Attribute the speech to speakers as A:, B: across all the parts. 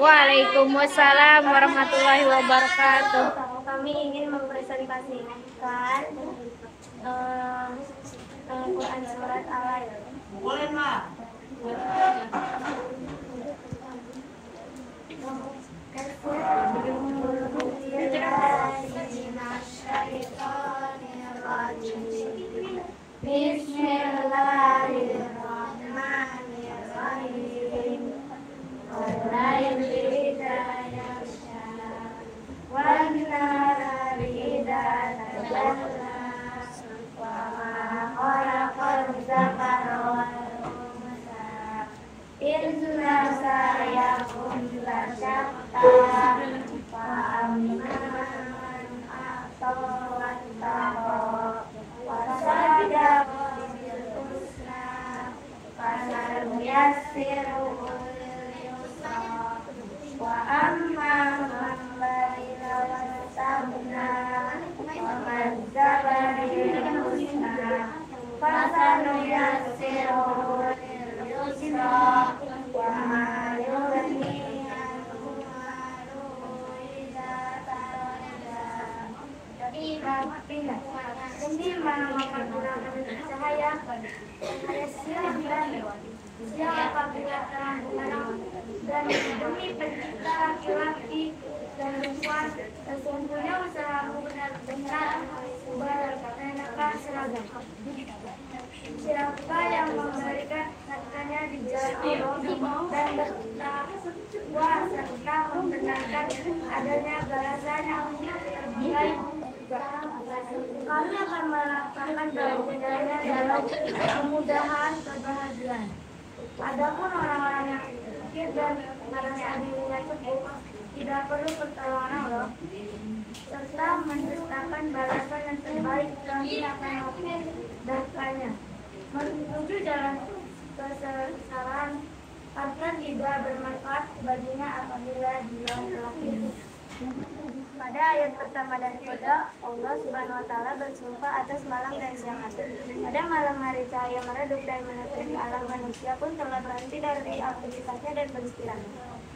A: Waalaikumsalam warahmatullahi wabarakatuh.
B: Kami ingin mempresentasikan Quran surat Al-Alaq.
C: Boleh, Mak.
B: Bismillahirrahmanirrahim. Wa amma man balila wasabna wa madzabari husna fasanu yassiruhu lil-yusra wa ma yughni anhu maluhu idza tarada. Ini mempergunakan cahaya siang apabila terang dan demi pencipta laki-laki dan perempuan, sesungguhnya usahamu benar-benar beraneka seragam. Siapa yang memberikan hartanya di jalan Allah dan bertakwa serta membenarkan adanya balasan yang terbaik, kami akan melakukan bagiannya dalam kemudahan kebahagiaan. Adapun orang-orang yang kafir dan merasa dirinya cukup, tidak perlu pertolongan Allah serta mendustakan balasan yang terbaik, kami akan memudahkannya menuju jalan kesesaran, akan tidak bermanfaat baginya apabila dia terlapis. Pada ayat pertama dan kedua, Allah Subhanahu wa Ta'ala bersumpah atas malam dan siang hari. Pada malam hari cahaya meredup dan menerangi alam manusia pun telah berhenti dari aktivitasnya dan beristirahat.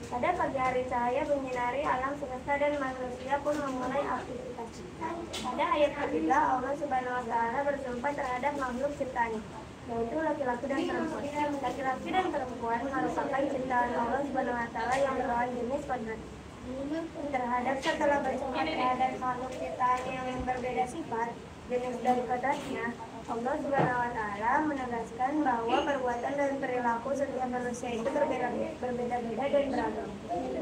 B: Pada pagi hari cahaya menyinari alam semesta dan manusia pun memulai aktivitasnya. Pada ayat ketiga, Allah Subhanahu wa Ta'ala bersumpah terhadap makhluk ciptaannya, yaitu laki-laki dan perempuan. Laki-laki dan perempuan merupakan ciptaan Allah Subhanahu wa Ta'ala yang berlawan jenis kodrat. Terhadap setelah bersumpah terhadap makhluk ciptaannya yang berbeda sifat, jenis dan kodratnya, Allah Subhanahu wa Ta'ala menegaskan bahwa perbuatan dan perilaku setiap manusia itu berbeda-beda dan beragam.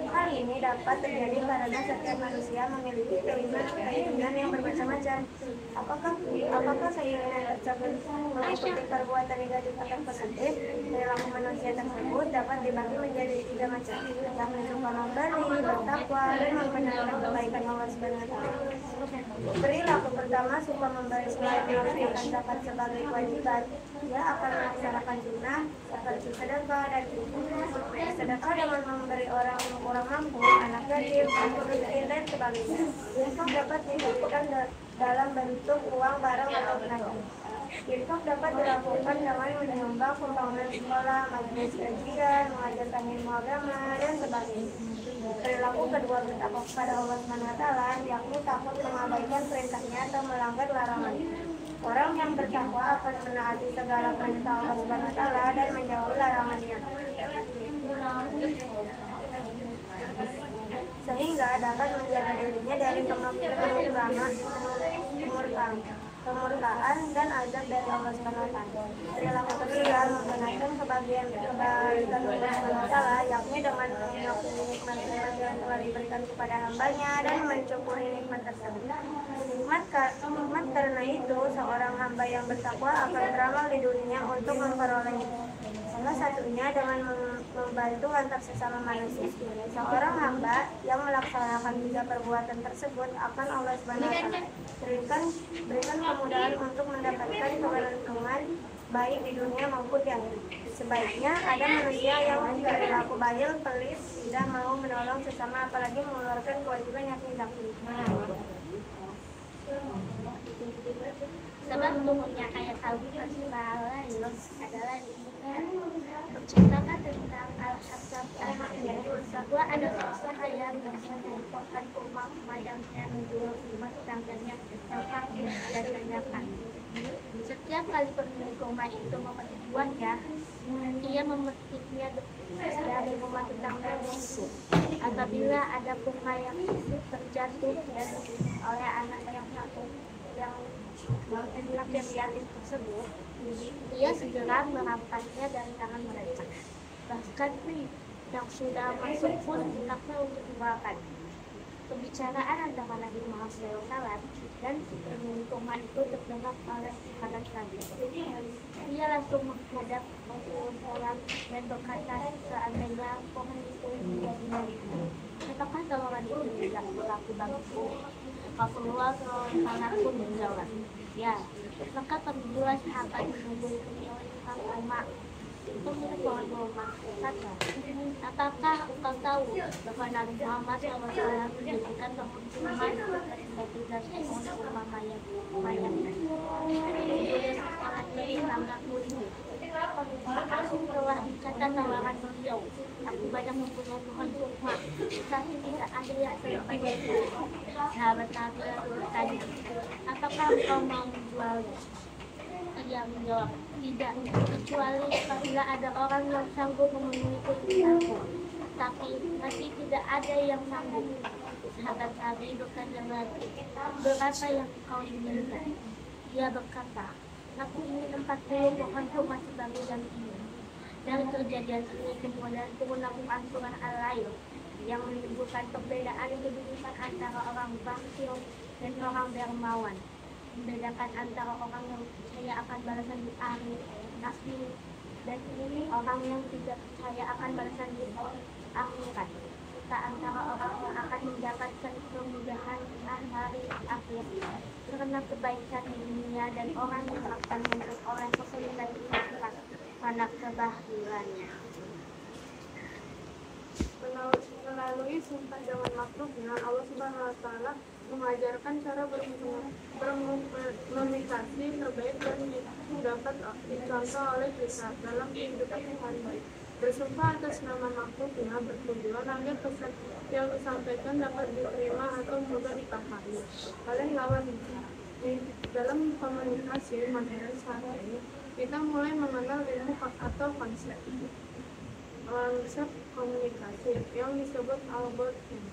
B: Hal ini dapat terjadi karena setiap manusia memiliki keinginan yang bermacam-macam. Apakah keinginan tersebut mengikuti perbuatan negatif atau positif? Perilaku manusia tersebut dapat dibagi menjadi 3 macam, yakni suka memberi, bertakwa, dan membenarkan kebaikan Allah Subhanahu wa Ta'ala. Perilaku pertama, suka memberi selain mengerjakan zakat sebagai kewajiban, ia akan melaksanakan sunnah seperti sedekah dan sedekah dengan memberi orang yang kurang mampu, anak yatim, miskin dan sebagainya. Infak dapat dilakukan dalam bentuk uang, barang atau tenaga. Infak dapat dilakukan dengan menyumbang pembangunan sekolah, majelis kajian, mengajarkan ilmu agama dan sebagainya. Perilaku kedua bertakwa kepada Allah Subhanahu wa Ta'ala, yakni takut mengabaikan perintahnya atau melanggar larangannya. Orang yang bertakwa akan menaati segala perintah Allah Subhanahu wa Ta'ala dan menjauhi larangannya, sehingga dapat menjaga dirinya dari kemurkaan dan azab dari Allah Subhanahu wa Ta'ala. Perilaku ketiga membenarkan kebaikan Allah Subhanahu wa Ta'ala, yakni dengan mengakui nikmat-nikmat yang telah diberikan kepada hambanya dan mensyukuri nikmat tersebut. Nikmat karena itu seorang hamba yang bertakwa akan beramal di dunia untuk memperolehnya. Salah satunya dengan membantu antar sesama manusia. Seorang hamba yang melaksanakan 3 perbuatan tersebut akan Allah Subhanahu wa Ta'ala berikan kemudahan untuk mendapatkan keberuntungan baik di dunia maupun di akhirat. Sebaiknya ada manusia yang berperilaku bakhil, pelit, tidak mau menolong sesama, apalagi mengeluarkan kewajiban yakni zakat. Sebab turunnya ayat Al-Quran surah Al-Ain adalah menceritakan tentang Al-Hasan bahwa ada seorang yang mengumpulkan rumah yang menjual rumah tetangganya yang fakir dan menanyakan. Setiap kali pemilik rumah itu memetik buahnya, ia memetiknya dari rumah tetangganya itu. Apabila ada bunga yang terjatuh dan oleh anak yang satu yang yatim tersebut, ia segera meramparnya dari tangan mereka. Bahkan yang sudah masuk pun hendaknya untuk dimakan. Pembicaraan antara Nabi Muhammad SAW dan pemilik rumah itu terdengar oleh sahabat Nabi. Ia langsung menghadap Rasulullah dan berkata, seandainya pohon itu menjadi milikku, apakah tawaran itu tidak berlaku bagiku? Rasulullah SAW pun menjawab, ya. Maka pergilah sahabat menghubungi pemilik rumah. Pemilik rumah kata, apakah engkau tahu bahwa Nabi Muhammad SAW menjadikan rumah sebagai dasar rumah mayat? Kemudian sekolahnya ditambah murid. Aku telah kata tawaran beliau. Aku banyak mempunyai pohon kurma, tapi tidak ada yang seperti itu. Sahabat Nabi bertanya, apakah engkau mau menjualnya? Ia menjawab, tidak, kecuali apabila ada orang yang sanggup memenuhi kebutuhanku. Tapi masih tidak ada yang sanggup. Sahabat Nabi berkata lagi, berapa yang kau inginkan? Ia berkata, aku ingin 40 pohon kurma sebagai gantinya. Dari kejadian ini kemudian turun Al-Quran surah Al-Ain yang menunjukkan perbedaan kedudukan antara orang fakir dan orang dermawan, membedakan antara orang yang percaya akan balasan di akhir dan orang yang tidak percaya akan balasan di akhirat, serta antara orang yang akan mendapatkan kemudahan di hari akhir karena kebaikan di dunia dan orang yang akan memperoleh kesulitan di akhirat karena kebahilannya.
A: Melalui sumpah dengan makhluknya, Allah Subhanahu wa Ta'ala mengajarkan cara berkomunikasi terbaik dan dapat dicontoh oleh kita dalam kehidupan sehari-hari. Bersumpah atas nama makhluknya bertujuan agar pesan yang disampaikan dapat diterima atau mudah dipahami oleh lawan bicara. Dalam komunikasi modern saat ini, kita mulai mengenal ilmu atau konsep komunikasi yang disebut algoritma,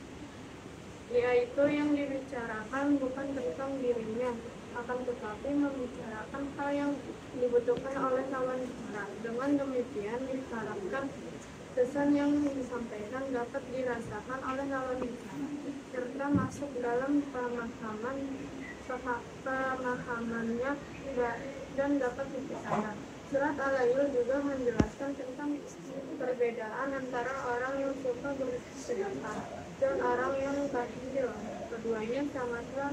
A: yaitu yang dibicarakan bukan tentang dirinya, akan tetapi membicarakan hal yang dibutuhkan oleh lawan bicara. Dengan demikian diharapkan pesan yang disampaikan dapat dirasakan oleh lawan bicara serta masuk dalam pemahamannya dan dapat dipisahkan. Surat Al-Ain juga menjelaskan tentang perbedaan antara orang yang suka bersedekah dan orang yang bakhil. Keduanya sama-sama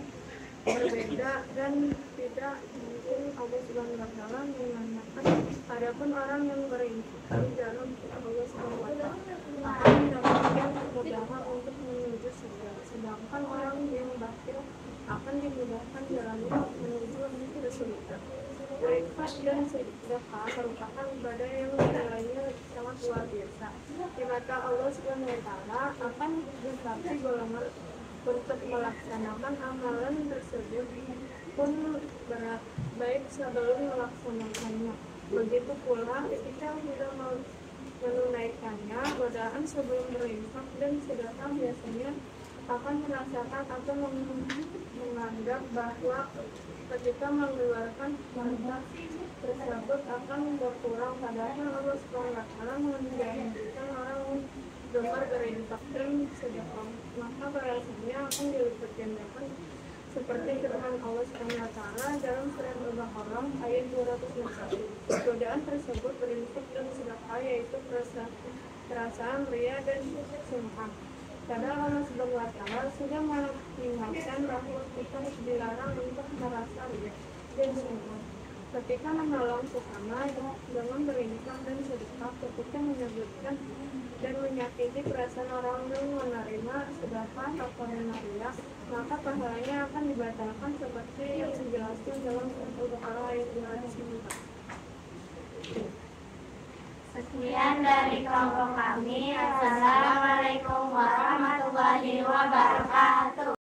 A: berbeda dan tidak mungkin Allah Subhanahu wa Ta'ala menanyakan. Adapun orang yang berinfak di dalam Allah Subhanahu wa Ta'ala akan mendapatkan kemudahan untuk menuju surga, sedangkan orang yang bakhil akan dimudahkan jalannya menuju kesulitan. Berinfak dan sedekah merupakan ibadah yang nilainya sangat luar biasa. Di mata Allah Subhanahu wa Ta'ala akan tetapi golongan untuk melaksanakan amalan tersebut pun berat baik sebelum melaksanakannya. Begitu pula ketika sudah menunaikannya, godaan sebelum berinfak dan sedekah biasanya akan merasakan atau menganggap bahwa ketika mengeluarkan harta tersebut akan berkurang, padahal Allah Subhanahu wa Ta'ala menjanjikan orang gemar berinfak dan sedekah maka balasannya akan dilipat gandakan seperti firman Allah Subhanahu wa Ta'ala dalam surat Al-Baqarah ayat 261. Godaan tersebut berinfak dan sedekah yaitu perasaan ria dan sum'ah. Padahal Allah Subhanahu wa Ta'ala sudah mengingatkan bahwa kita dilarang untuk merasa ria dan sum'ah ketika menolong sesama dengan berinfak dan sedekah, ketika menyebutkan dan menyakiti perasaan orang yang menerima sedekah atau menarik maka pahalanya akan dibatalkan seperti yang dijelaskan dalam surat Al-Baqarah ayat 204.
B: Sekian dari kelompok kami. Assalamualaikum warahmatullahi wabarakatuh.